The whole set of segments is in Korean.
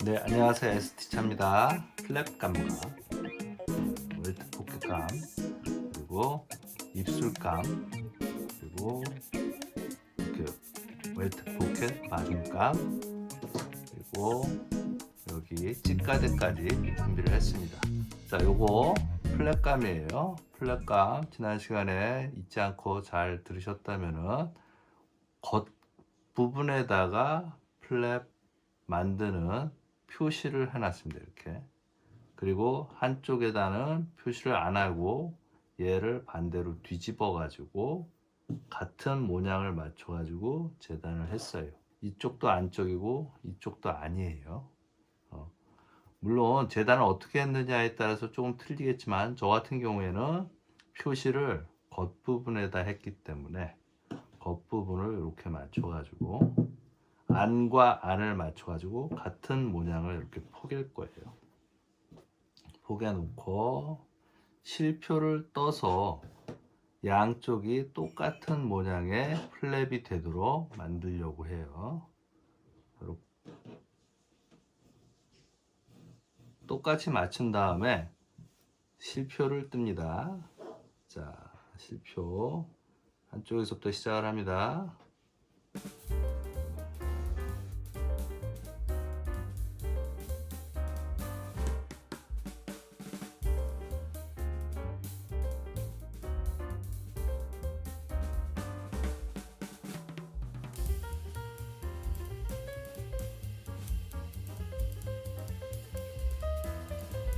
네, 안녕하세요. S티차입니다. 플랩감과 웰트 포켓감, 그리고 입술감, 그리고 이렇게 웰트 포켓 마중감, 그리고 여기 찌까대까지 준비를 했습니다. 자, 요거 플랩감이에요. 플랩감 지난 시간에 잊지 않고 잘 들으셨다면은 겉 부분에다가 플랩 만드는 표시를 해놨습니다. 이렇게. 그리고 한쪽에다는 표시를 안 하고 얘를 반대로 뒤집어 가지고 같은 모양을 맞춰 가지고 재단을 했어요. 이쪽도 안쪽이고 이쪽도 아니에요. 물론 재단을 어떻게 했느냐에 따라서 조금 틀리겠지만 저 같은 경우에는 표시를 겉부분에다 했기 때문에 겉부분을 이렇게 맞춰 가지고 안과 안을 맞춰 가지고 같은 모양을 이렇게 포갤 거예요. 포개 놓고 실표를 떠서 양쪽이 똑같은 모양의 플랩이 되도록 만들려고 해요. 똑같이 맞춘 다음에 실표를 뜹니다. 자, 실표 한쪽에서부터 시작을 합니다.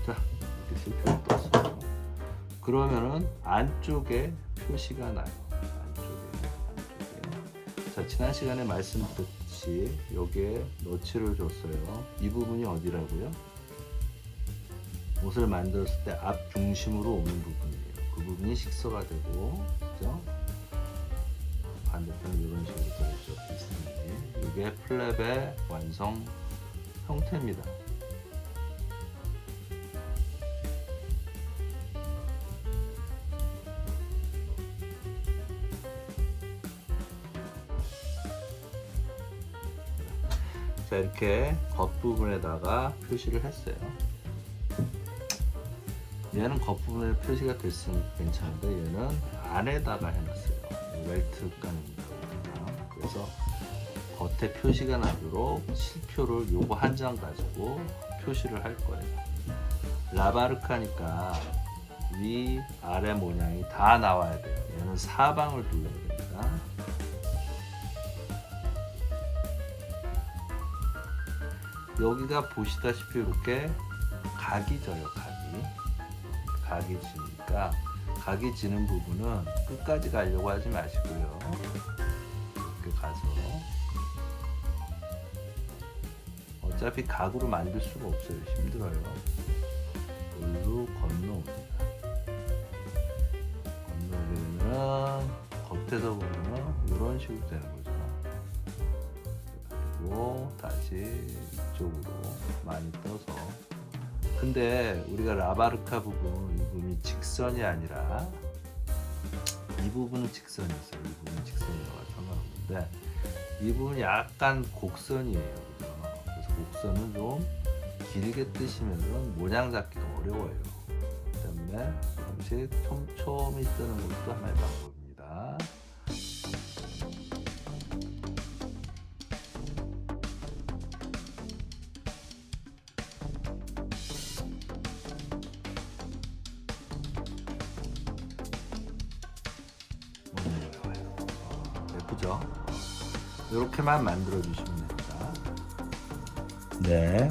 자, 이렇게 실표를 떴어요. 그러면은 안쪽에 표시가 나요. 안쪽에. 자, 지난 시간에 말씀드렸듯이 여기에 너치를 줬어요. 이 부분이 어디라고요? 옷을 만들었을 때 앞 중심으로 오는 부분이에요. 그 부분이 식서가 되고, 그죠? 반대편은 이런 식으로 되어있죠. 비슷하게. 이게 플랩의 완성 형태입니다. 자, 이렇게 겉부분에다가 표시를 했어요. 얘는 겉부분에 표시가 됐으니까 괜찮은데 얘는 안에다가 해놨어요. 웰트 깐입니다. 그래서 겉에 표시가 나도록 실표를 요거 한 장 가지고 표시를 할 거예요. 라바르카니까 위 아래 모양이 다 나와야 돼요. 얘는 사방을 둘러야 됩니다. 여기가 보시다시피 이렇게 각이 져요. 각이 지니까 각이 지는 부분은 끝까지 가려고 하지 마시고요. 이렇게 가서 어차피 각으로 만들 수가 없어요. 힘들어요. 여기로 건너옵니다. 건너오게 되면 겉에서 보면 이런 식으로 되는 거죠. 그리고 다시 이쪽으로 많이 떠서, 근데 우리가 라바르카 부분, 이 부분이 직선이 아니라 이 부분은 직선이 있어요. 이 부분은 직선이라고 상관없는데 이 부분이 약간 곡선이에요. 그죠? 그래서 곡선은 좀 길게 뜨시면 모양 잡기가 어려워요. 때문에 조금씩 촘촘히 뜨는 것도 하나의 방법입니다. 예쁘죠? 이렇게만 만들어 주시면 됩니다. 네.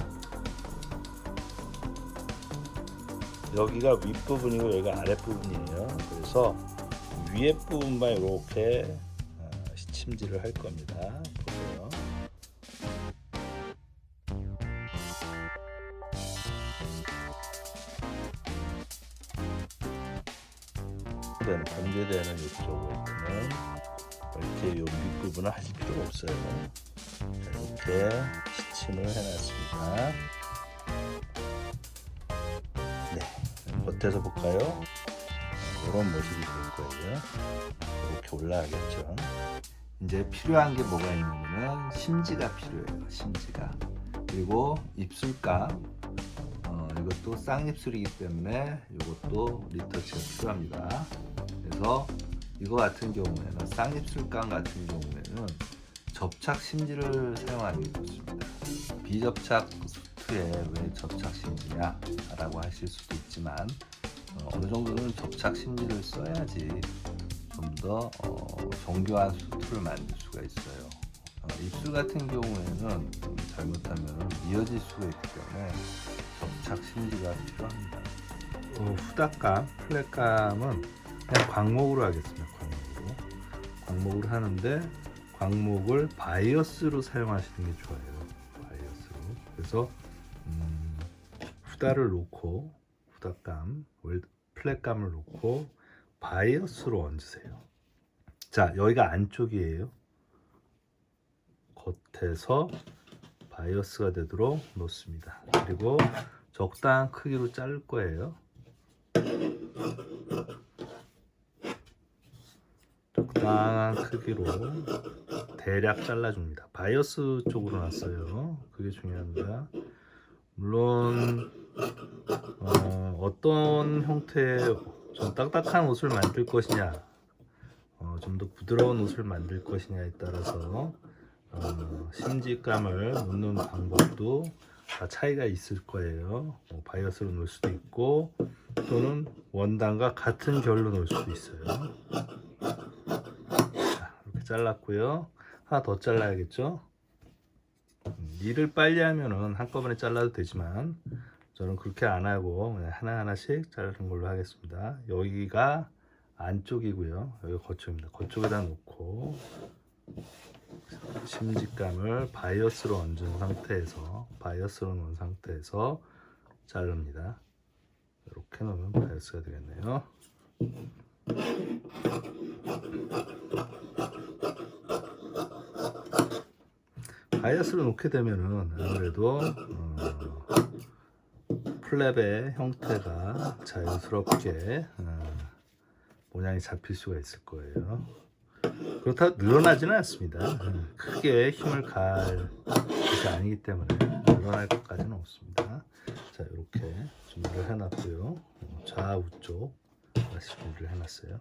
여기가 윗부분이고 여기가 아랫부분이에요. 그래서 위에 부분만 이렇게 시침질을 할 겁니다. 보세요. 공개되는 이쪽으로는 이렇게 요 윗부분은 하실 필요가 없어요. 이렇게 시침을 해놨습니다. 네, 겉에서 볼까요? 이런 모습이 될 거예요. 이렇게 올라가겠죠. 이제 필요한 게 뭐가 있냐면 심지가 필요해요. 심지가. 그리고 입술감, 이것도 쌍입술이기 때문에 이것도 리터치가 필요합니다. 그래서 이거 같은 경우에는 쌍입술감 같은 경우에는 접착 심지를 사용하는 게 좋습니다. 비접착 수트에 왜 접착 심지냐 라고 하실 수도 있지만 어느 정도는 접착 심지를 써야지 좀 더 정교한 수트를 만들 수가 있어요. 입술 같은 경우에는 잘못하면 이어질 수가 있기 때문에 접착 심지가 필요합니다. 후닥감, 플랫감은 그냥 광목으로 하겠습니다. 광목으로 하는데 광목을 바이어스로 사용하시는 게 좋아요. 바이어스로. 그래서 후다를 놓고 후닥감, 플랫감을 놓고 바이어스로 얹으세요. 자, 여기가 안쪽이에요. 겉에서 바이어스가 되도록 놓습니다. 그리고 적당한 크기로 자를 거예요. 적당한 크기로 대략 잘라줍니다. 바이어스 쪽으로 놨어요. 그게 중요합니다. 물론 어떤 형태의 좀 딱딱한 옷을 만들 것이냐, 좀 더 부드러운 옷을 만들 것이냐에 따라서 심지감을 놓는 방법도 다 차이가 있을 거예요. 바이어스로 놓을 수도 있고 또는 원단과 같은 결로 놓을 수도 있어요. 자, 이렇게 잘랐고요. 하나 더 잘라야겠죠. 일을 빨리 하면은 한꺼번에 잘라도 되지만 저는 그렇게 안 하고 그냥 하나하나씩 자르는 걸로 하겠습니다. 여기가 안쪽이고요. 여기 겉쪽입니다. 겉쪽에다 놓고 심지감을 바이어스로 얹은 상태에서 놓은 상태에서 자릅니다. 이렇게 놓으면 바이어스가 되겠네요. 바이어스로 놓게 되면은 아무래도 플랩의 형태가 자연스럽게 모양이 잡힐 수가 있을 거예요. 그렇다고 늘어나지는 않습니다. 크게 힘을 가할 것이 아니기 때문에 늘어날 것까지는 없습니다. 자, 이렇게 준비를 해놨고요. 좌우쪽 다시 준비를 해놨어요.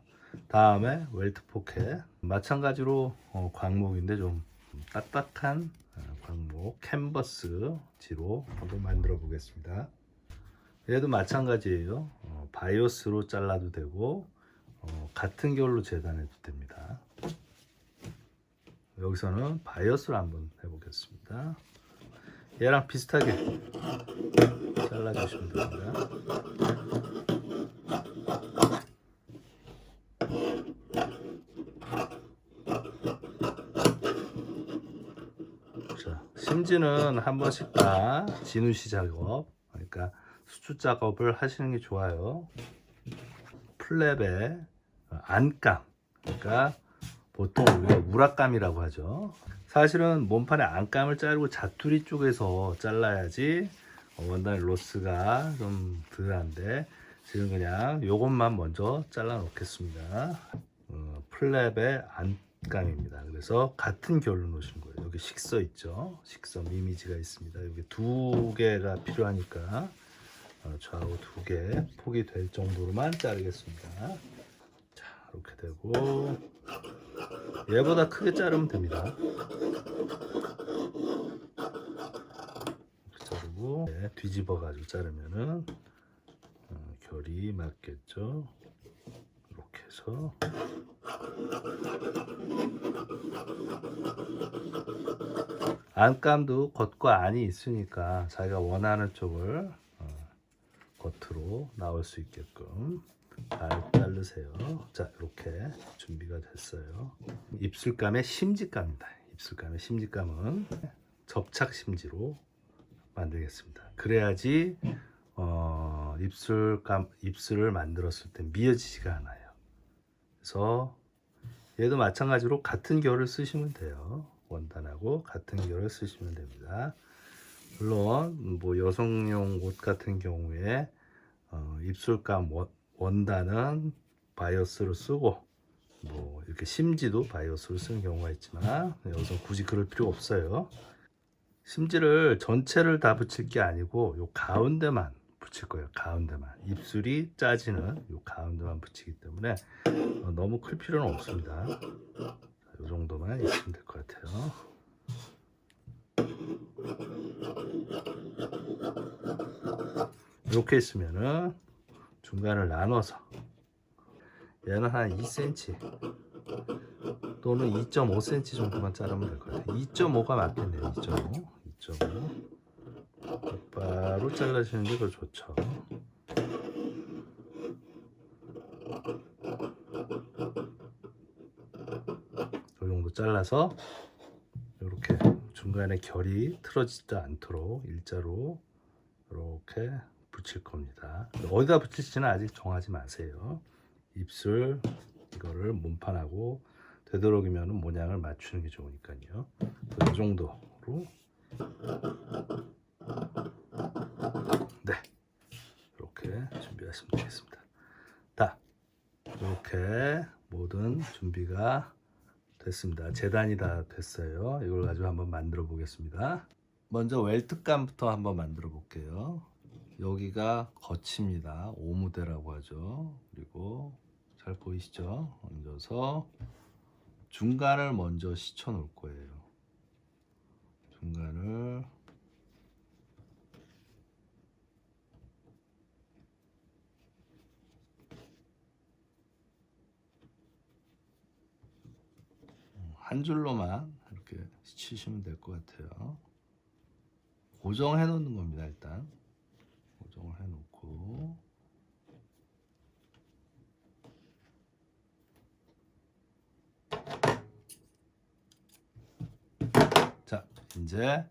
다음에 웰트 포켓, 마찬가지로 광목인데 좀 딱딱한 광목 캔버스 지로 한번 만들어 보겠습니다. 얘도 마찬가지예요. 바이어스로 잘라도 되고 같은 결로 재단해도 됩니다. 여기서는 바이어스로 한번 해보겠습니다. 얘랑 비슷하게 잘라주시면 됩니다. 자, 심지는 한 번씩 다 진우시 작업, 그러니까 수축 작업을 하시는 게 좋아요. 플랩의 안감, 그러니까 보통 우리가 우락감이라고 하죠. 사실은 몸판의 안감을 자르고 자투리 쪽에서 잘라야지 원단의 로스가 좀 덜한데 지금 그냥 요것만 먼저 잘라 놓겠습니다. 플랩의 안감입니다. 그래서 같은 결로 놓으신 거예요. 여기 식서 있죠. 식서 이미지가 있습니다. 여기 두 개가 필요하니까 좌우 두 개 폭이 될 정도로만 자르겠습니다. 자, 이렇게 되고 얘보다 크게 자르면 됩니다. 이렇게 자르고 뒤집어 가지고 자르면은 결이 맞겠죠. 이렇게 해서 안감도 겉과 안이 있으니까 자기가 원하는 쪽을 겉으로 나올 수 있게끔 잘 자르세요. 자, 이렇게 준비가 됐어요. 입술감의 심지감입니다. 입술감의 심지감은 접착 심지로 만들겠습니다. 그래야지 입술을 만들었을 때 미어지지가 않아요. 그래서 얘도 마찬가지로 같은 결을 쓰시면 돼요. 원단하고 같은 결을 쓰시면 됩니다. 물론 뭐 여성용 옷 같은 경우에 입술감 원단은 바이어스로 쓰고 뭐 이렇게 심지도 바이어스로 쓰는 경우가 있지만 여기서 굳이 그럴 필요 없어요. 심지를 전체를 다 붙일 게 아니고 요 가운데만 붙일 거예요. 가운데만. 입술이 짜지는 요 가운데만 붙이기 때문에 너무 클 필요는 없습니다. 이 정도만 있으면 될 것 같아요. 이렇게 있으면은 중간을 나눠서 얘는 한 2cm 또는 2.5cm 정도만 자르면 될 것 같아요. 2.5가 맞겠네요. 2.5. 2.5. 바로 잘라주는 게 더 좋죠. 이 정도 잘라서 이렇게 중간에 결이 틀어지지 않도록 일자로 이렇게 붙일 겁니다. 어디다 붙일지는 아직 정하지 마세요. 입술 이거를 몸판하고 되도록이면 모양을 맞추는 게 좋으니까요. 이 정도로 네 이렇게 준비하시면 되겠습니다. 자 이렇게 모든 준비가 됐습니다. 재단이 다 됐어요. 이걸 가지고 한번 만들어 보겠습니다. 먼저 웰트감부터 한번 만들어 볼게요. 여기가 거치입니다. 오무대라고 하죠. 그리고 잘 보이시죠? 얹어서 중간을 먼저 씻어 놓을 거예요. 중간을 한 줄로만 이렇게 치시면 될 것 같아요. 고정해 놓는 겁니다. 일단 고정을 해 놓고 자 이제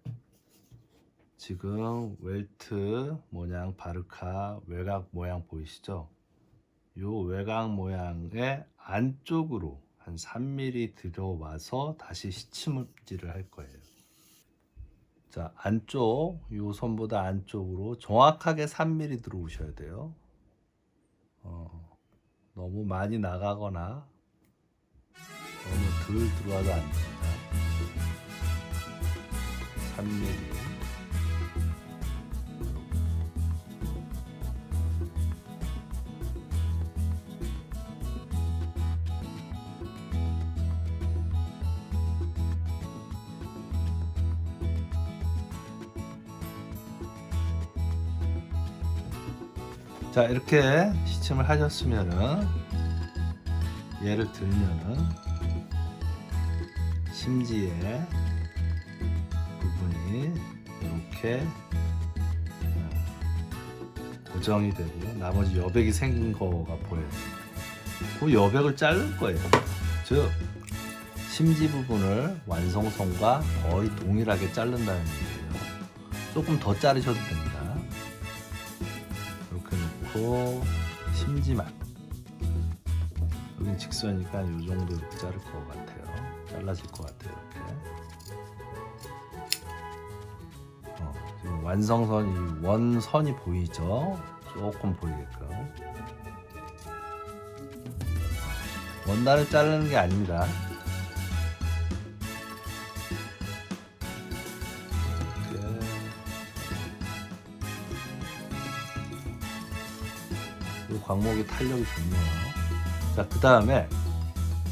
지금 웰트 모양 바르카 외곽 모양 보이시죠? 이 외곽 모양의 안쪽으로 한 3mm 들어와서 다시 시침질을 할 거예요. 자, 안쪽, 이 선보다 안쪽으로 정확하게 3mm 들어오셔야 돼요. 너무 많이 나가거나 너무 덜 들어와도 안 됩니다. 3mm. 자 이렇게 시침을 하셨으면은 얘를 들면은 심지의 부분이 이렇게 고정이 되고 나머지 여백이 생긴 거가 보여요. 그 여백을 자를 거예요. 즉 심지 부분을 완성선과 거의 동일하게 자른다는 얘기예요. 조금 더 자르셔도 됩니다. 이렇게 놓고 심지만 여긴 직선이니까 이 정도 이렇게 자를 것 같아요. 잘라질 것 같아요. 이렇게 지금 완성선이 원선이 보이죠? 조금 보이게끔 원단을 자르는 게 아닙니다. 이 광목이 탄력이 좋네요. 자, 그 다음에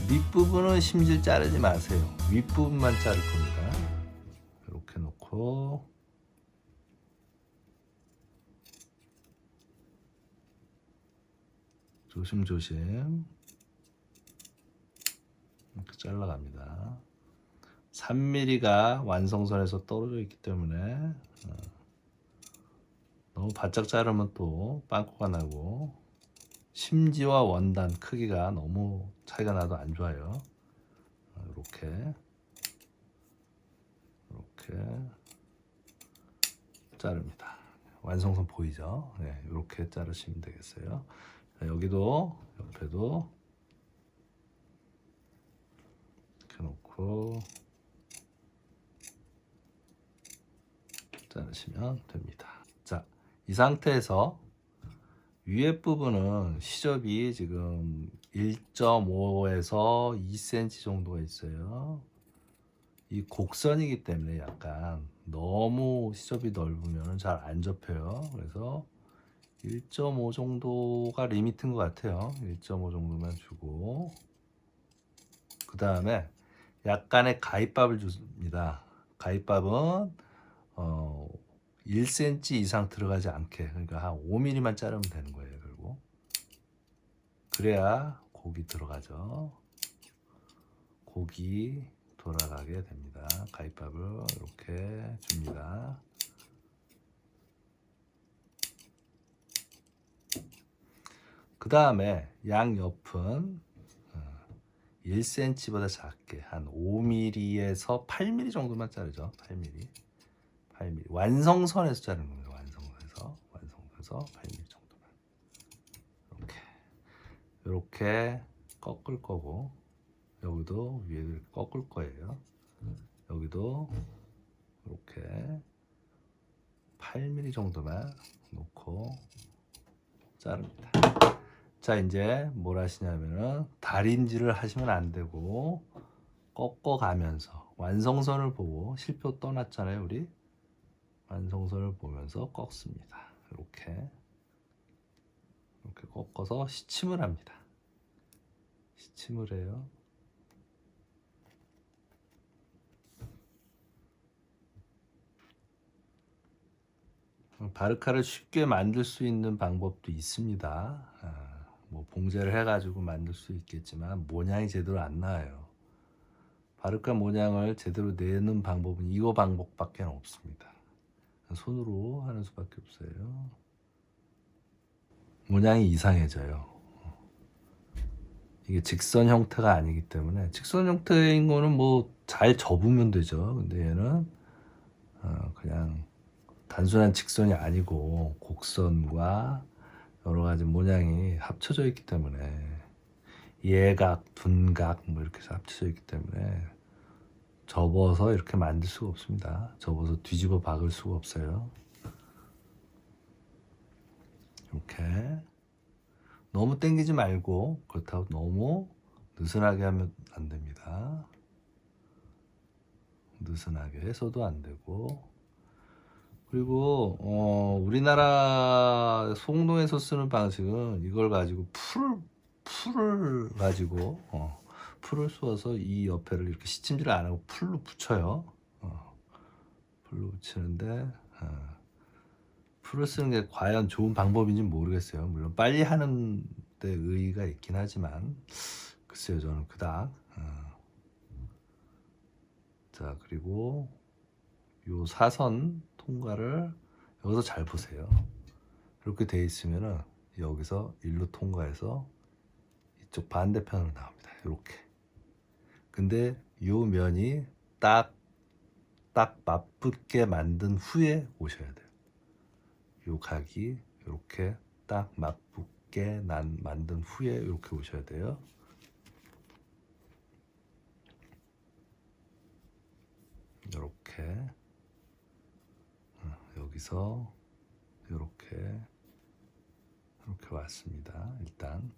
밑부분은 심지를 자르지 마세요. 윗부분만 자를 겁니다. 이렇게 놓고 조심조심 이렇게 잘라갑니다. 3mm가 완성선에서 떨어져 있기 때문에 너무 바짝 자르면 또 빵꾸가 나고 심지와 원단 크기가 너무 차이가 나도 안 좋아요. 이렇게 자릅니다. 완성선 보이죠? 네, 이렇게 자르시면 되겠어요. 자, 여기도 옆에도 이렇게 놓고 자르시면 됩니다. 자, 이 상태에서 위에 부분은 시접이 지금 1.5에서 2cm 정도가 있어요. 이 곡선이기 때문에 약간 너무 시접이 넓으면 잘 안 접혀요. 그래서 1.5 정도가 리미트인 것 같아요. 1.5 정도만 주고, 그 다음에 약간의 가위밥을 줍니다. 가위밥은 1cm 이상 들어가지 않게, 그러니까 한 5mm만 자르면 되는 거예요. 결국 그래야 고기 들어가죠. 고기 돌아가게 됩니다. 가위밥을 이렇게 줍니다. 그 다음에 양옆은 1cm보다 작게 한 5mm에서 8mm 정도만 자르죠. 8mm. 완성선에서 자르는 겁니다. 완성선에서 8mm 정도만. 이렇게 꺾을 거고, 여기도 위에 꺾을 거예요. 여기도 이렇게 8mm 정도만 놓고 자릅니다. 자, 이제 뭘 하시냐면은 다림질을 하시면 안 되고, 꺾어가면서 완성선을 보고, 실표 떠났잖아요, 우리. 완성선을 보면서 꺾습니다. 이렇게 꺾어서 시침을 합니다. 시침을 해요. 바르카를 쉽게 만들 수 있는 방법도 있습니다. 뭐 봉제를 해가지고 만들 수 있겠지만 모양이 제대로 안 나와요. 바르카 모양을 제대로 내는 방법은 이거 방법밖에 없습니다. 손으로 하는 수밖에 없어요. 모양이 이상해져요. 이게 직선 형태가 아니기 때문에, 직선 형태인 거는 뭐 잘 접으면 되죠. 근데 얘는 그냥 단순한 직선이 아니고 곡선과 여러 가지 모양이 합쳐져 있기 때문에, 예각, 둔각 뭐 이렇게 해서 합쳐져 있기 때문에 접어서 이렇게 만들 수가 없습니다. 접어서 뒤집어 박을 수가 없어요. 이렇게 너무 당기지 말고, 그렇다고 너무 느슨하게 하면 안 됩니다. 느슨하게 해서도 안 되고. 그리고 우리나라 송동에서 쓰는 방식은 이걸 가지고 풀을 가지고 풀을 쏘아서 이 옆에를 이렇게 시침질을 안 하고 풀로 붙여요. 풀로 붙이는데 풀을 쓰는 게 과연 좋은 방법인지 모르겠어요. 물론 빨리 하는 데 의의가 있긴 하지만, 글쎄요, 저는 그닥. 자, 그리고 요 사선 통과를 여기서 잘 보세요. 이렇게 돼 있으면은 여기서 일로 통과해서 이쪽 반대편으로 나옵니다. 이렇게. 근데 요 면이 딱 맞붙게 만든 후에 오셔야 돼요. 요 각이 이렇게 딱 맞붙게 만든 후에 이렇게 오셔야 돼요. 이렇게 여기서 이렇게 왔습니다. 일단.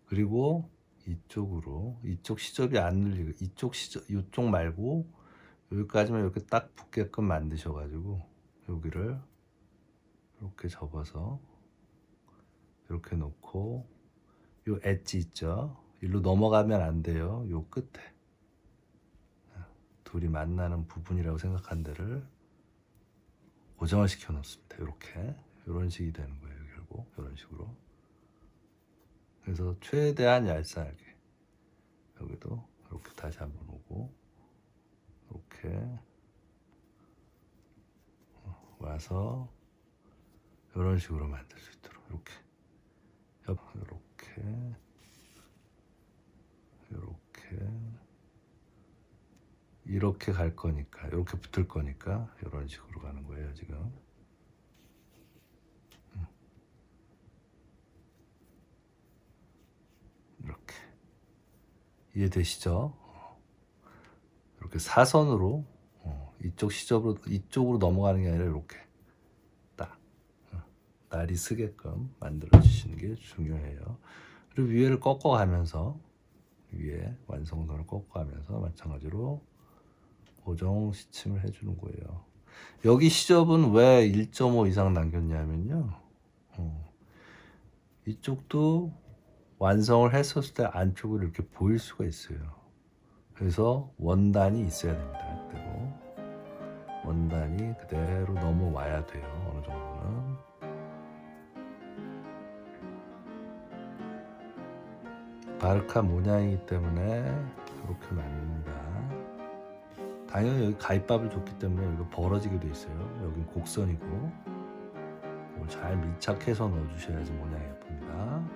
그리고 이쪽으로, 이쪽 시접이 안 늘리고, 이쪽 말고 여기까지만 이렇게 딱 붙게끔 만드셔가지고 여기를 이렇게 접어서 이렇게 놓고, 요 엣지 있죠? 일로 넘어가면 안 돼요. 요 끝에 둘이 만나는 부분이라고 생각한 데를 고정을 시켜 놓습니다. 이렇게, 이런 식이 되는 거예요. 결국 이런 식으로. 그래서 최대한 얄쌍하게 여기도 이렇게 다시 한번 오고, 이렇게 와서 이런 식으로 만들 수 있도록 이렇게 갈 거니까, 이렇게 붙을 거니까 이런 식으로 가는 거예요. 지금 이렇게 이해되시죠? 이렇게 사선으로 이쪽 시접으로 이쪽으로 넘어가는 게 아니라 이렇게 딱 날이 쓰게끔 만들어 주시는 게 중요해요. 그리고 위에를 꺾어가면서, 위에 완성선을 꺾어가면서 마찬가지로 고정 시침을 해주는 거예요. 여기 시접은 왜 1.5 이상 남겼냐면요. 이쪽도 완성을 했었을 때 안쪽으로 이렇게 보일 수가 있어요. 그래서 원단이 있어야 됩니다. 그대로 원단이 그대로 넘어와야 돼요. 어느 정도는. 바르카 모양이기 때문에 이렇게 납니다. 당연히 여기 가위밥을 줬기 때문에 여기가 벌어지게 돼 있어요. 여긴 곡선이고 이걸 잘 밀착해서 넣어주셔야지 모양이 예쁩니다.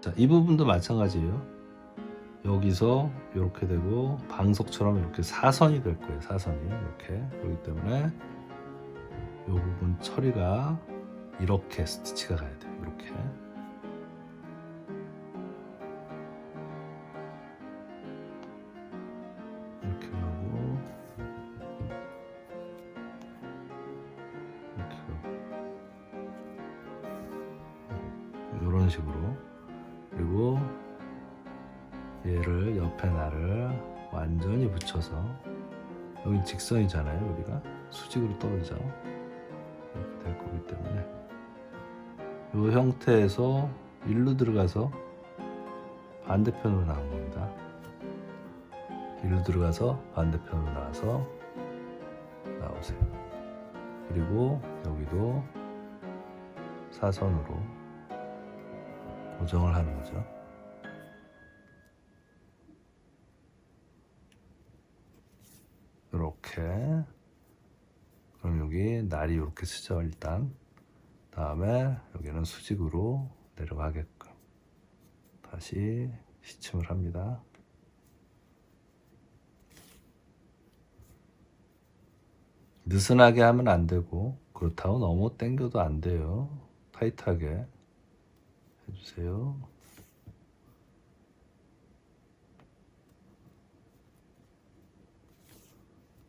자, 이 부분도 마찬가지예요. 여기서 이렇게 되고 방석처럼 이렇게 사선이 될 거예요. 사선이 이렇게. 그렇기 때문에 이 부분 처리가 이렇게 스티치가 가야 돼요. 이렇게. 이렇게 하고 이렇게 하고 이런 식으로. 그리고 얘를 옆에 나를 완전히 붙여서 여기 직선이잖아요. 우리가 수직으로 떨어져 이렇게 될 거기 때문에 이 형태에서 일로 들어가서 반대편으로 나온 겁니다. 일로 들어가서 반대편으로 나와서 나오세요. 그리고 여기도 사선으로 고정을 하는 거죠. 이렇게. 그럼 여기 날이 이렇게 쓰죠. 일단 다음에 여기는 수직으로 내려가게끔 다시 시침을 합니다. 느슨하게 하면 안 되고 그렇다고 너무 당겨도 안 돼요. 타이트하게 해주세요.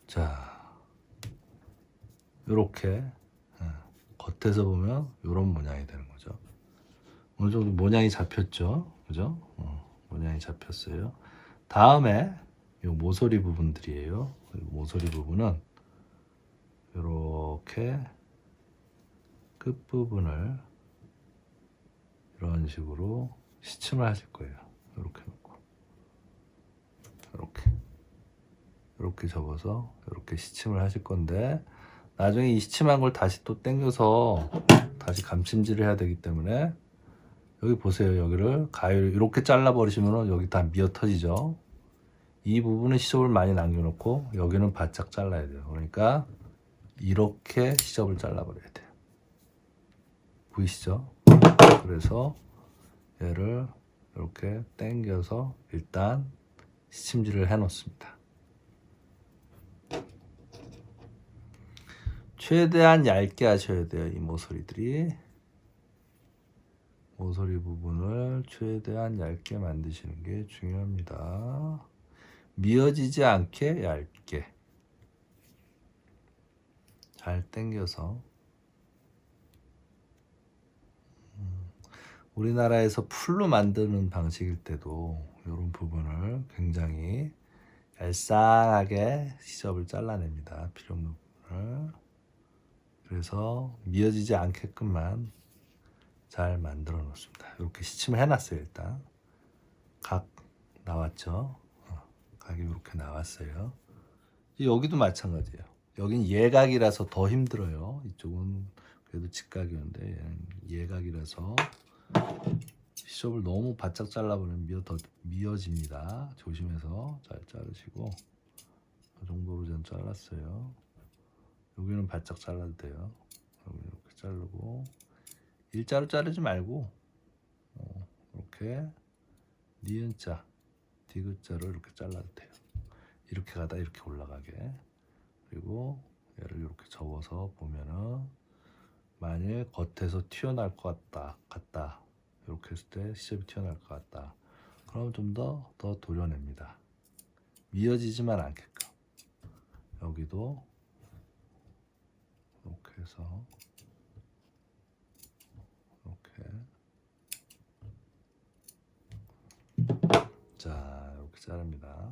자, 이렇게 겉에서 보면 이런 모양이 되는 거죠. 어느 정도 모양이 잡혔죠, 그죠? 모양이 잡혔어요. 다음에 이 모서리 부분들이에요. 모서리 부분은 이렇게 끝 부분을 이런 식으로 시침을 하실 거예요. 이렇게 놓고 이렇게 접어서 이렇게 시침을 하실 건데 나중에 이 시침한 걸 다시 또 당겨서 다시 감침질을 해야 되기 때문에 여기 보세요. 여기를 가위를 이렇게 잘라 버리시면 여기 다 미어 터지죠. 이 부분은 시접을 많이 남겨놓고 여기는 바짝 잘라야 돼요. 그러니까 이렇게 시접을 잘라 버려야 돼요. 보이시죠? 그래서 얘를 이렇게 당겨서 일단 시침질을 해 놓습니다. 최대한 얇게 하셔야 돼요. 이 모서리들이. 모서리 부분을 최대한 얇게 만드시는 게 중요합니다. 미어지지 않게 얇게 잘 당겨서. 우리나라에서 풀로 만드는 방식일 때도 이런 부분을 굉장히 얄쌍하게 시접을 잘라냅니다. 필요 없는 부분을. 그래서 미어지지 않게끔만 잘 만들어 놓습니다. 이렇게 시침을 해놨어요. 일단 각 나왔죠. 각이 이렇게 나왔어요. 여기도 마찬가지예요. 여긴 예각이라서 더 힘들어요. 이쪽은 그래도 직각이었는데 얘는 예각이라서 시접을 너무 바짝 잘라버리면 더 미어집니다. 조심해서 잘 자르시고 이 정도로 전 잘랐어요. 여기는 바짝 잘라도 돼요. 여기 이렇게 자르고 일자로 자르지 말고 이렇게 니은자, 디귿자로 이렇게 잘라도 돼요. 이렇게 가다 이렇게 올라가게. 그리고 얘를 이렇게 접어서 보면은 만일 겉에서 튀어나올 것 같다 이렇게 했을 때 시접이 튀어나올 것 같다. 그럼 좀 더 도려냅니다. 미어지지만 않게끔. 여기도 이렇게 해서 이렇게 자, 이렇게 자릅니다.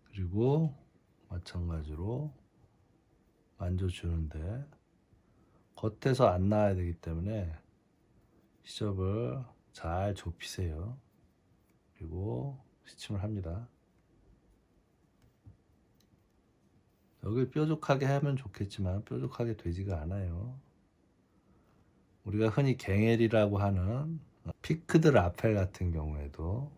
그리고 마찬가지로 만져주는데 겉에서 안 나와야 되기 때문에 시접을 잘 좁히세요. 그리고 시침을 합니다. 여기 뾰족하게 하면 좋겠지만 뾰족하게 되지가 않아요. 우리가 흔히 갱엘이라고 하는 피크드 라펠 같은 경우에도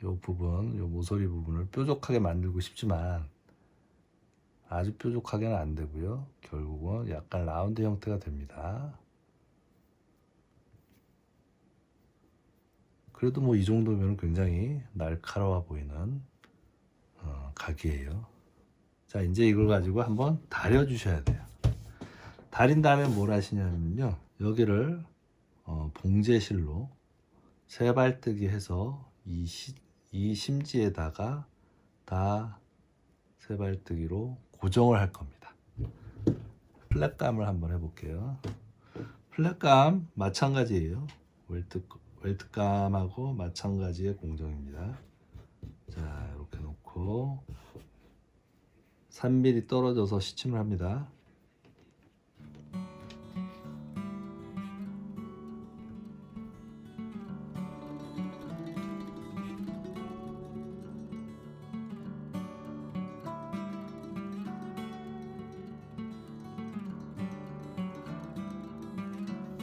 이 부분, 이 모서리 부분을 뾰족하게 만들고 싶지만 아주 뾰족하게는 안 되고요. 결국은 약간 라운드 형태가 됩니다. 그래도 뭐 이 정도면 굉장히 날카로워 보이는 각이에요. 자, 이제 이걸 가지고 한번 다려 주셔야 돼요. 다린 다음에 뭘 하시냐면요, 여기를 봉제실로 세발뜨기 해서 이 심지에다가 다 세발뜨기로 고정을 할 겁니다. 플랫감을 한번 해볼게요. 플랫감 마찬가지예요. 웰트감하고 마찬가지의 공정입니다. 자, 이렇게 놓고 3mm 떨어져서 시침을 합니다.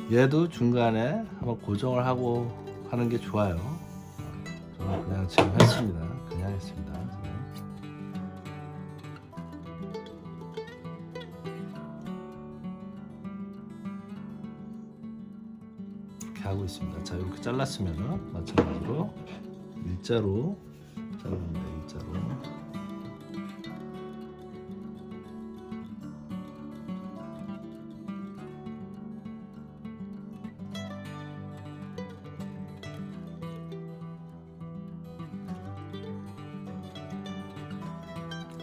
얘도 중간에 한번 고정을 하고 하는 게 좋아요. 저는 그냥 지금 했습니다. 그냥 했습니다. 이렇게 하고 있습니다. 자, 이렇게 잘랐으면은 마찬가지로 일자로 자릅니다. 일자로.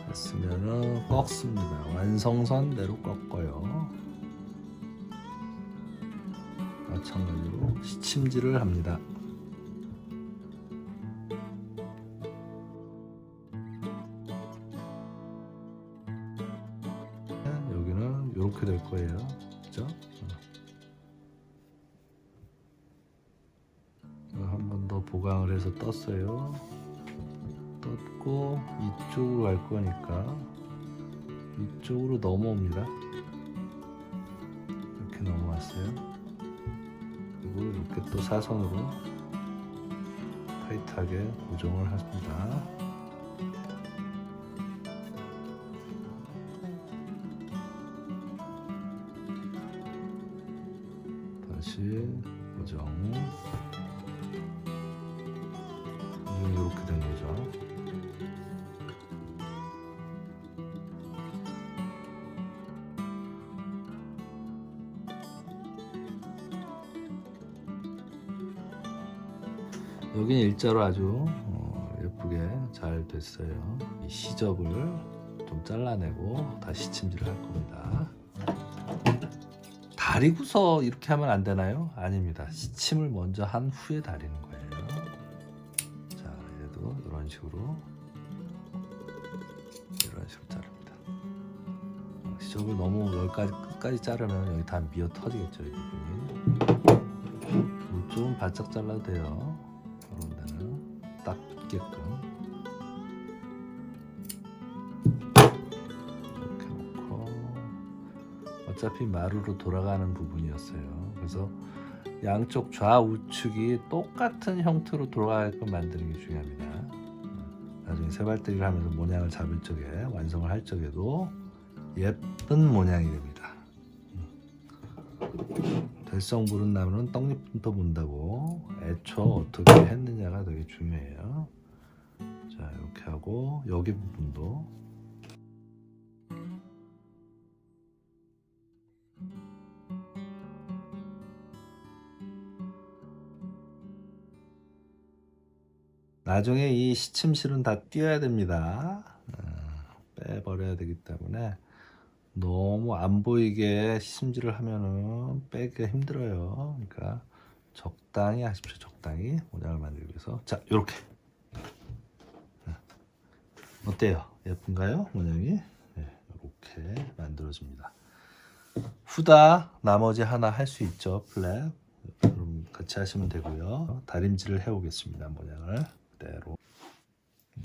했으면은 꺾습니다. 완성선대로 꺾어요. 마찬가지로 시침질을 합니다. 여기는 이렇게 될 거예요. 그죠? 한 번 더 보강을 해서 떴어요. 떴고 이쪽으로 갈 거니까 이쪽으로 넘어옵니다. 이렇게 넘어왔어요. 그리고 이렇게 또 사선으로 타이트하게 고정을 합니다. 다시 고정. 이렇게 된 거죠. 여기는 일자로 아주 예쁘게 잘 됐어요. 이 시접을 좀 잘라내고 다시 침질을 할 겁니다. 다리고서 이렇게 하면 안 되나요? 아닙니다. 시침을 먼저 한 후에 다리는 거예요. 자, 얘도 이런 식으로 자릅니다. 시접을 너무 여기까지 끝까지 자르면 여기 다 미어 터지겠죠, 이 부분이. 좀 바짝 잘라도 돼요. 이런 데는 딱 있게끔 이렇게 놓고, 어차피 마루로 돌아가는 부분이었어요. 그래서 양쪽 좌우측이 똑같은 형태로 돌아가게끔 만드는 게 중요합니다. 나중에 세발뜨기를 하면서 모양을 잡을 적에, 완성을 할 적에도 예쁜 모양이 됩니다. 될성 부른 나무는 떡잎부터 본다고, 애초 어떻게 했느냐가 되게 중요해요. 자, 이렇게 하고 여기 부분도 나중에 이 시침실은 다 띄어야 됩니다. 빼버려야 되기 때문에 너무 안 보이게 시침질을 하면은 빼기가 힘들어요. 그러니까 적당히 하십시오. 적당히 모양을 만들기 위해서. 자, 요렇게. 어때요? 예쁜가요? 모양이? 네, 이렇게 만들어집니다. 후다 나머지 하나 할 수 있죠. 플랩. 그럼 같이 하시면 되고요. 다림질을 해오겠습니다. 모양을 그대로.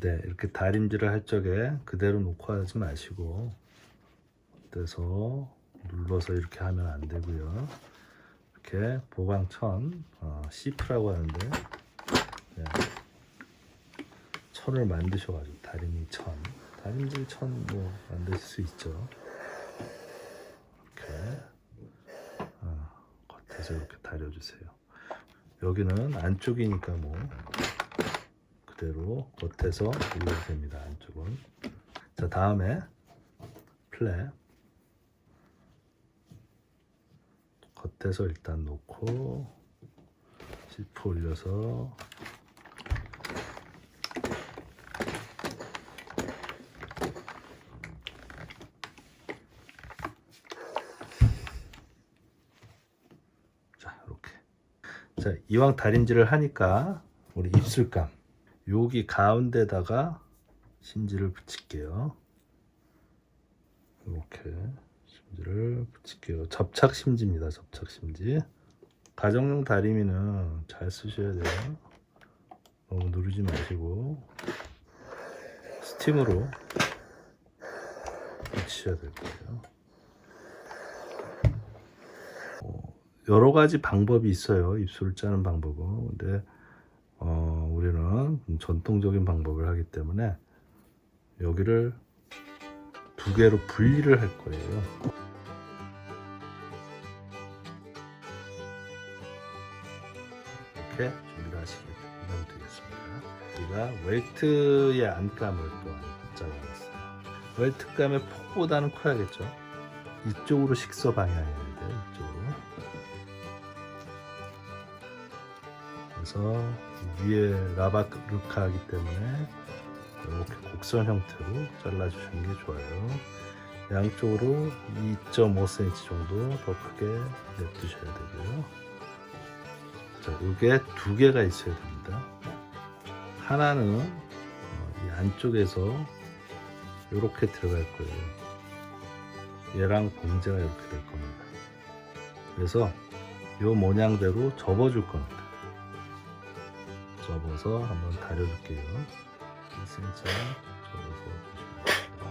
네, 이렇게 다림질을 할 적에 그대로 놓고 하지 마시고 그래서 눌러서 이렇게 하면 안 되고요. 이렇게 보강천, 시프라고 하는데 네, 천을 만드셔가지고 다림이 천, 다림질 천 뭐 만드실 수 있죠. 이렇게 겉에서 이렇게 다려주세요. 여기는 안쪽이니까 뭐 그대로 겉에서 눌러도 됩니다. 안쪽은. 자, 다음에 플랩 겉에서 일단 놓고 지프 올려서 자, 이렇게. 자, 이왕 다림질을 하니까 우리 입술감 여기 가운데다가 심지를 붙일게요. 이렇게 심지를 붙일게요. 접착 심지입니다. 접착 심지. 가정용 다리미는 잘 쓰셔야 돼요. 너무 누르지 마시고 스팀으로 붙이셔야 될 거예요. 여러 가지 방법이 있어요. 입술을 짜는 방법은. 근데 우리는 전통적인 방법을 하기 때문에 여기를 두 개로 분리를 할 거예요. 이렇게 준비를 하시면 되겠습니다. 우리가 웰트의 안감을 또한 잘라놨어요. 웰트감의 폭보다는 커야겠죠. 이쪽으로 식서 방향이어야 돼요. 이쪽으로. 그래서 위에 라바르카이기 때문에 이렇게 곡선 형태로 잘라주시는 게 좋아요. 양쪽으로 2.5cm 정도 더 크게 냅두셔야 되고요. 자, 이게 두 개가 있어야 됩니다. 하나는 이 안쪽에서 이렇게 들어갈 거예요. 얘랑 봉제가 이렇게 될 겁니다. 그래서 이 모양대로 접어줄 겁니다. 접어서 한번 다려줄게요. 1cm 접어서 주시면 됩니다.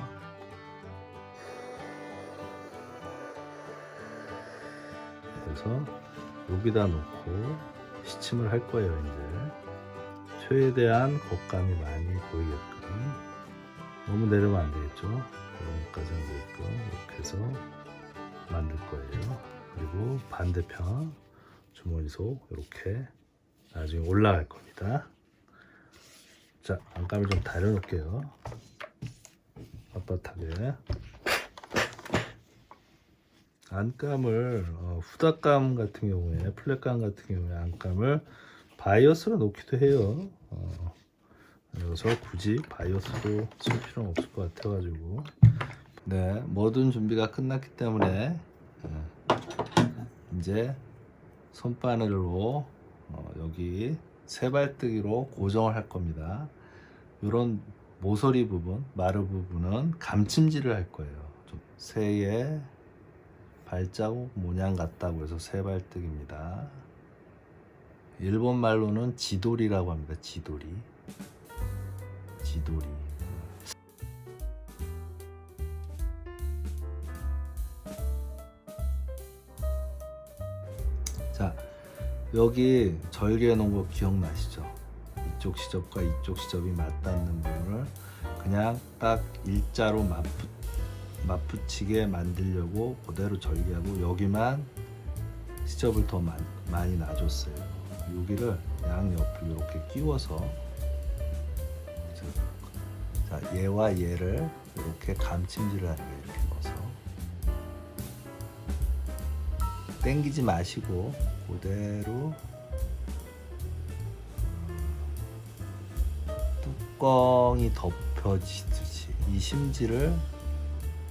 그래서 여기다 놓고 시침을 할 거예요. 이제 최대한 겉감이 많이 보이게끔, 너무 내려면 안 되겠죠. 여기까지 보이게끔 이렇게 해서 만들 거예요. 그리고 반대편 주머니속 이렇게 나중에 올라갈 겁니다. 자, 안감을 좀 다려 놓을게요. 빳빳하게. 안감을 후다감 같은 경우에, 플랫감 같은 경우에 안감을 바이어스로 놓기도 해요. 그래서 굳이 바이어스로 쓸 필요는 없을 것 같아가지고. 네, 모든 준비가 끝났기 때문에 이제 손바늘로 여기 세발뜨기로 고정을 할 겁니다. 이런 모서리 부분, 마루 부분은 감침질을 할 거예요. 좀 새의 발자국 모양 같다고 해서 세발뜨기입니다. 일본 말로는 지돌이라고 합니다. 지돌이. 자, 여기 절개해 놓은 거 기억나시죠? 이쪽 시접과 이쪽 시접이 맞닿는 부분을 그냥 딱 일자로 맞붙이게 만들려고 그대로 절개하고, 여기만 시접을 더 많이 놔줬어요. 여기를 양옆을 이렇게 끼워서, 자, 얘와 얘를 이렇게 감침질을 하는 거예요. 이렇게 넣어서 당기지 마시고 그대로 뚜껑이 덮여지듯이 이 심지를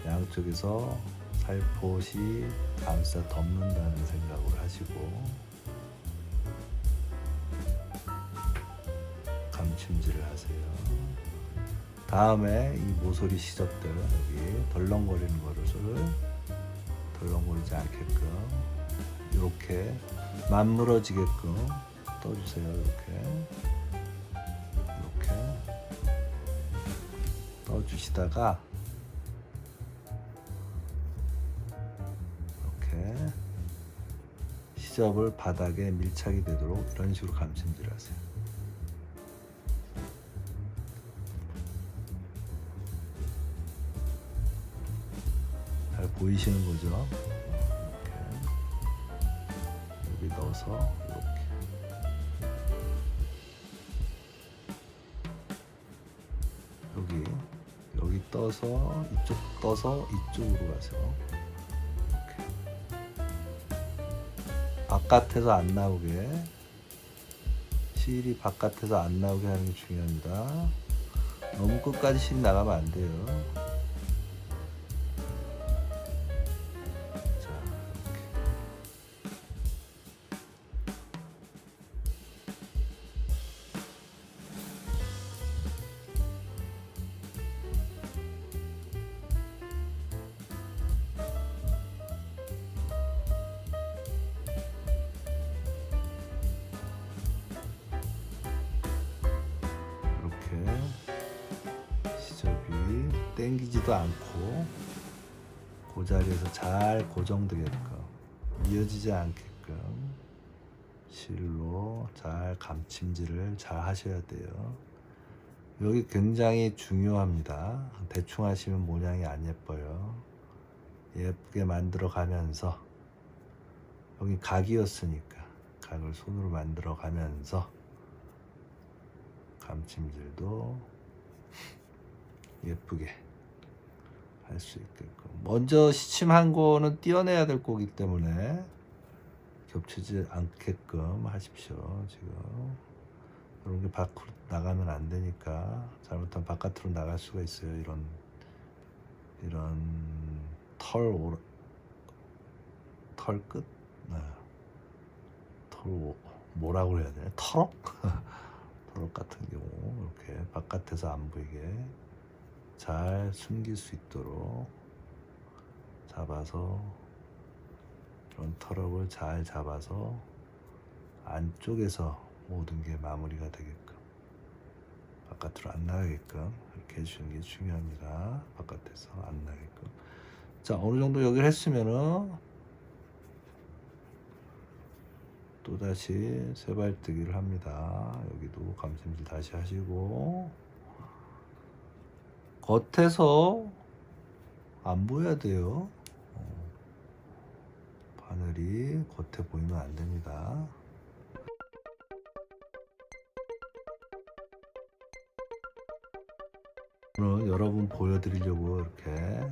양쪽에서 살포시 감싸 덮는다는 생각으로 하시고 감침질을 하세요. 다음에 이 모서리 시접들 여기 덜렁거리는 거를 덜렁거리지 않게끔 이렇게 맞물어지게끔 떠주세요. 이렇게 떠주시다가 이렇게 시접을 바닥에 밀착이 되도록 이런 식으로 감침질하세요. 잘 보이시는 거죠? 이렇게 여기 넣어서 이렇게 여기 떠서 이쪽으로 가세요. 이렇게 바깥에서 안 나오게 실이 바깥에서 안 나오게 하는 게 중요합니다. 너무 끝까지 실이 나가면 안 돼요. 시접이 땡기지도 않고 그 자리에서 잘 고정되게끔 이어지지 않게끔 실로 잘 감침질을 잘 하셔야 돼요. 여기 굉장히 중요합니다. 대충 하시면 모양이 안 예뻐요. 예쁘게 만들어 가면서 여기 각이었으니까 각을 손으로 만들어 가면서 감침질도 예쁘게 할 수 있게끔 먼저 시침한 거는 떼어내야 될 거기 때문에 겹치지 않게끔 하십시오. 지금 이런 게 밖으로 나가면 안 되니까 잘못하면 바깥으로 나갈 수가 있어요. 이런 털 끝? 네. 뭐라고 해야 되나? 털럭? 털럭 같은 경우 이렇게 바깥에서 안 보이게 잘 숨길 수 있도록 잡아서 이런 털럭을 잘 잡아서 안쪽에서 모든 게 마무리가 되게끔 바깥으로 안 나가게끔 이렇게 해주는 게 중요합니다. 바깥에서 안 나게끔. 자, 어느 정도 여기를 했으면은 또다시 세발뜨기를 합니다. 여기도 감침질 다시 하시고 겉에서 안 보여야 돼요. 바늘이 겉에 보이면 안 됩니다. 오늘 여러분 보여드리려고 이렇게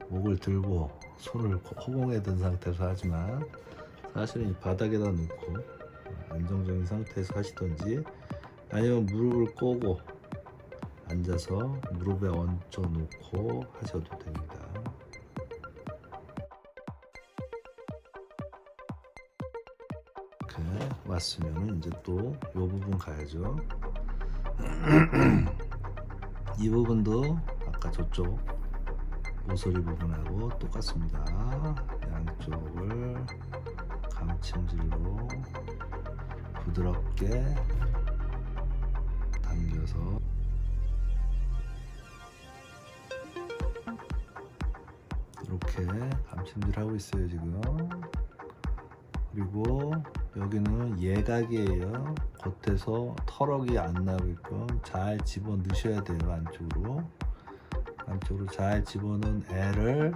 목을 들고 손을 허공에 든 상태에서 하지만 사실은 이 바닥에다 놓고 안정적인 상태에서 하시던지 아니면 무릎을 꼬고 앉아서 무릎에 얹어 놓고 하셔도 됩니다. 이렇게 왔으면 이제 또 이 부분 가야죠. 이 부분도 아까 저쪽 모서리 부분하고 똑같습니다. 양쪽을 감침질로 부드럽게 당겨서 이렇게 감침질하고 있어요 지금. 그리고 여기는 예각이에요. 겉에서 털럭이 안 나오게끔 잘 집어 넣으셔야 돼요. 안쪽으로 잘 집어넣은 애를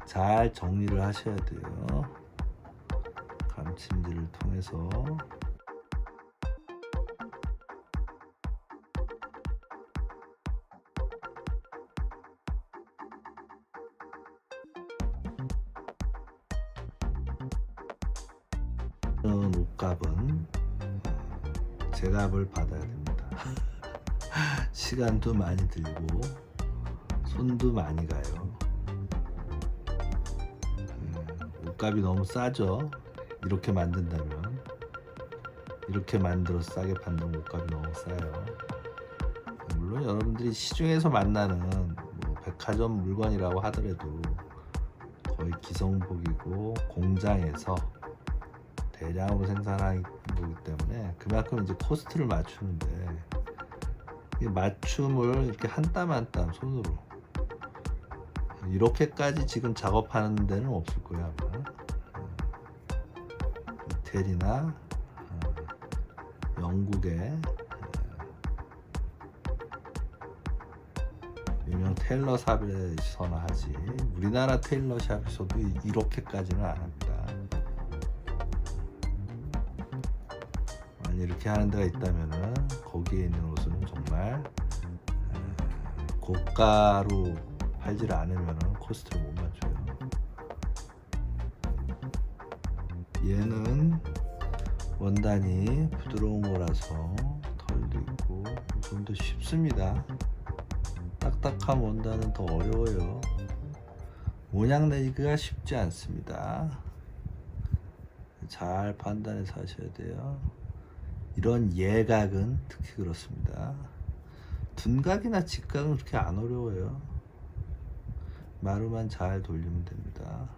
잘 정리를 하셔야 돼요. 감침질을 통해서. 옷값은 제값을 받아야 됩니다. 시간도 많이 들고 손도 많이 가요. 옷값이 너무 싸죠. 이렇게 만든다면, 이렇게 만들어서 싸게 판다면 옷값이 너무 싸요. 물론 여러분들이 시중에서 만나는 뭐 백화점 물건이라고 하더라도 거의 기성복이고 공장에서 대량으로 생산하기 때문에 그만큼 이제 코스트를 맞추는데, 이 맞춤을 이렇게 한 땀 한 땀 손으로 이렇게까지 지금 작업하는 데는 없을 거예요 아마. 이태리나 영국의 유명 테일러샵에서나 하지, 우리나라 테일러샵에서도 이렇게까지는 안 합니다. 만약 이렇게 하는 데가 있다면은 거기에 있는 옷은 정말 고가로 팔지를 않으면은 코스트를 못 맞춰요. 얘는 원단이 부드러운 거라서 덜도 있고 좀 더 쉽습니다. 딱딱한 원단은 더 어려워요. 모양 내기가 쉽지 않습니다. 잘 판단해서 하셔야 돼요. 이런 예각은 특히 그렇습니다. 둔각이나 직각은 그렇게 안 어려워요. 마루만 잘 돌리면 됩니다.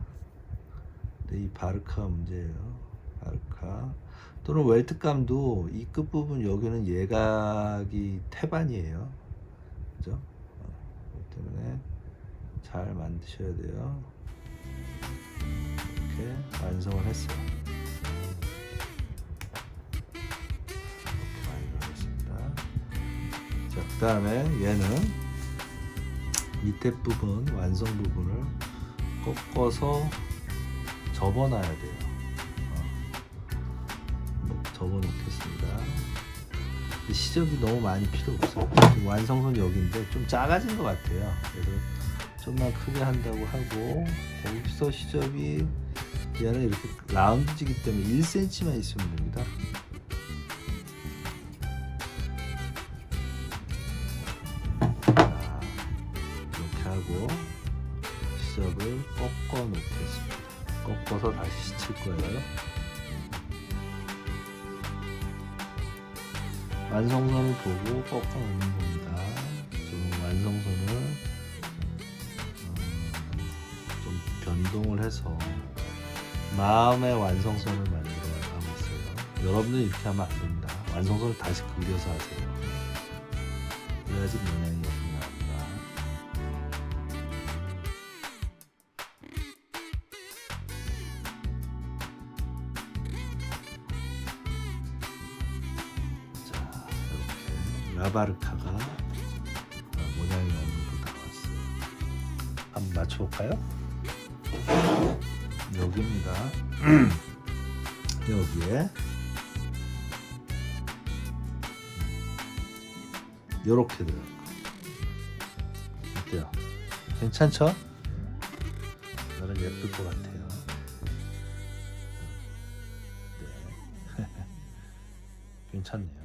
근데 이 바르카가 문제예요. 바르카 또는 웰트감도 이 끝부분 여기는 예각이 태반이에요. 그죠? 그렇기 때문에 잘 만드셔야 돼요. 이렇게 완성을 했어요. 이렇게 완성했습니다. 자, 그 다음에 얘는 밑에 부분, 완성 부분을 꺾어서 접어놔야 돼요. 접어놓겠습니다. 시접이 너무 많이 필요 없어요. 완성선 여기인데 좀 작아진 것 같아요. 그래서 좀만 크게 한다고 하고, 거기서 시접이 얘는 이렇게 라운드지기 때문에 1cm만 있으면 됩니다. 자, 이렇게 하고 시접을 꺾어 놓겠습니다. 꺾어서 다시 스칠 거예요. 완성선을 보고 꺾어 놓는 겁니다. 좀 완성선을 좀 변동을 해서 마음의 완성선을 만들어 가고 있어요. 여러분들 이렇게 하면 안 됩니다. 완성선을 다시 그려서 하세요. 그래야지 모양이 예쁘게 나옵니다. 자, 이렇게 라바르카가 모양이 어느 정도 나왔어요. 한번 맞춰볼까요? 여기입니다. 여기에 요렇게 들어갈 거예요. 어때요? 괜찮죠? 나는 예쁠 것 같아요. 네. 괜찮네요.